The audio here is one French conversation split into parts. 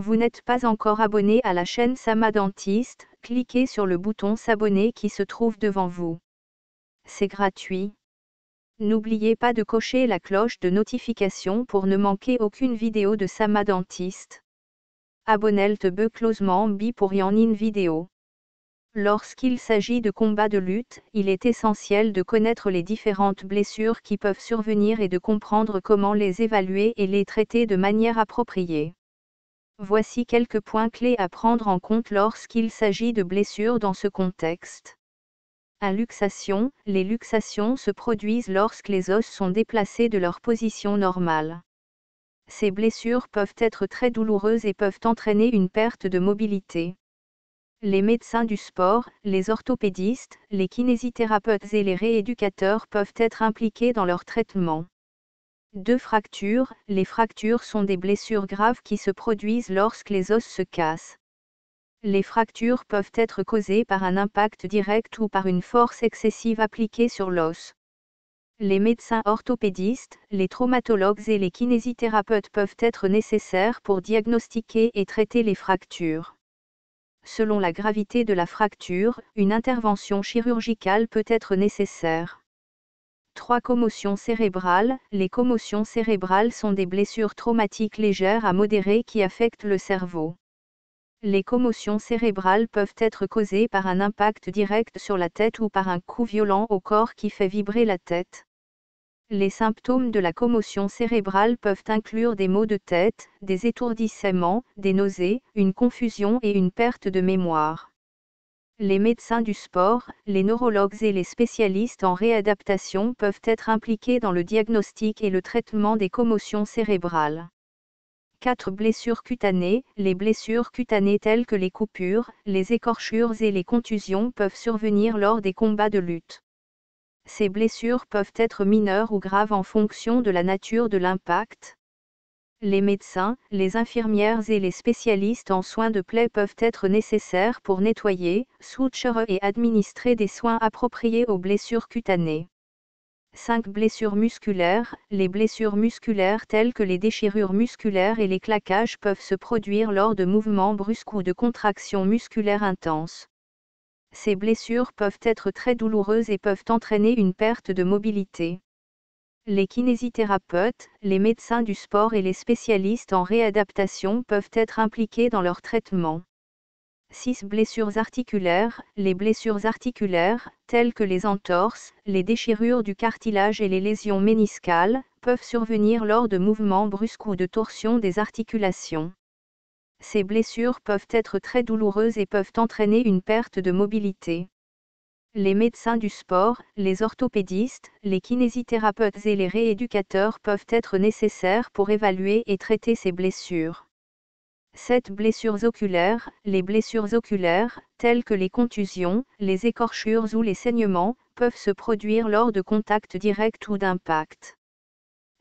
Vous n'êtes pas encore abonné à la chaîne Sama Dentiste, cliquez sur le bouton s'abonner qui se trouve devant vous. C'est gratuit. N'oubliez pas de cocher la cloche de notification pour ne manquer aucune vidéo de Sama Dentiste. Abonnez-te closement bi pour y en une vidéo. Lorsqu'il s'agit de combats de lutte, il est essentiel de connaître les différentes blessures qui peuvent survenir et de comprendre comment les évaluer et les traiter de manière appropriée. Voici quelques points clés à prendre en compte lorsqu'il s'agit de blessures dans ce contexte. 1. Luxation. Les luxations se produisent lorsque les os sont déplacés de leur position normale. Ces blessures peuvent être très douloureuses et peuvent entraîner une perte de mobilité. Les médecins du sport, les orthopédistes, les kinésithérapeutes et les rééducateurs peuvent être impliqués dans leur traitement. 2. Fractures. Les fractures sont des blessures graves qui se produisent lorsque les os se cassent. Les fractures peuvent être causées par un impact direct ou par une force excessive appliquée sur l'os. Les médecins orthopédistes, les traumatologues et les kinésithérapeutes peuvent être nécessaires pour diagnostiquer et traiter les fractures. Selon la gravité de la fracture, une intervention chirurgicale peut être nécessaire. 3. Commotion cérébrale. Les commotions cérébrales sont des blessures traumatiques légères à modérées qui affectent le cerveau. Les commotions cérébrales peuvent être causées par un impact direct sur la tête ou par un coup violent au corps qui fait vibrer la tête. Les symptômes de la commotion cérébrale peuvent inclure des maux de tête, des étourdissements, des nausées, une confusion et une perte de mémoire. Les médecins du sport, les neurologues et les spécialistes en réadaptation peuvent être impliqués dans le diagnostic et le traitement des commotions cérébrales. 4. Blessures cutanées. Les blessures cutanées telles que les coupures, les écorchures et les contusions peuvent survenir lors des combats de lutte. Ces blessures peuvent être mineures ou graves en fonction de la nature de l'impact. Les médecins, les infirmières et les spécialistes en soins de plaies peuvent être nécessaires pour nettoyer, suturer et administrer des soins appropriés aux blessures cutanées. 5. Blessures musculaires. Les blessures musculaires telles que les déchirures musculaires et les claquages peuvent se produire lors de mouvements brusques ou de contractions musculaires intenses. Ces blessures peuvent être très douloureuses et peuvent entraîner une perte de mobilité. Les kinésithérapeutes, les médecins du sport et les spécialistes en réadaptation peuvent être impliqués dans leur traitement. 6. Blessures articulaires. Les blessures articulaires, telles que les entorses, les déchirures du cartilage et les lésions méniscales, peuvent survenir lors de mouvements brusques ou de torsion des articulations. Ces blessures peuvent être très douloureuses et peuvent entraîner une perte de mobilité. Les médecins du sport, les orthopédistes, les kinésithérapeutes et les rééducateurs peuvent être nécessaires pour évaluer et traiter ces blessures. 7. Blessures oculaires. Les blessures oculaires, telles que les contusions, les écorchures ou les saignements, peuvent se produire lors de contacts directs ou d'impact.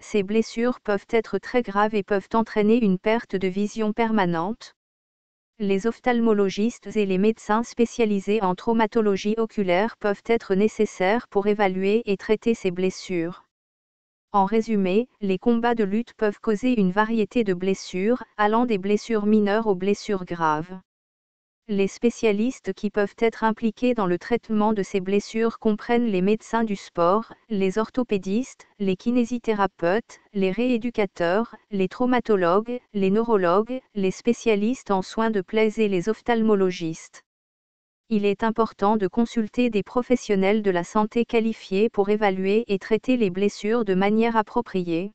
Ces blessures peuvent être très graves et peuvent entraîner une perte de vision permanente. Les ophtalmologistes et les médecins spécialisés en traumatologie oculaire peuvent être nécessaires pour évaluer et traiter ces blessures. En résumé, les combats de lutte peuvent causer une variété de blessures, allant des blessures mineures aux blessures graves. Les spécialistes qui peuvent être impliqués dans le traitement de ces blessures comprennent les médecins du sport, les orthopédistes, les kinésithérapeutes, les rééducateurs, les traumatologues, les neurologues, les spécialistes en soins de plaies et les ophtalmologistes. Il est important de consulter des professionnels de la santé qualifiés pour évaluer et traiter les blessures de manière appropriée.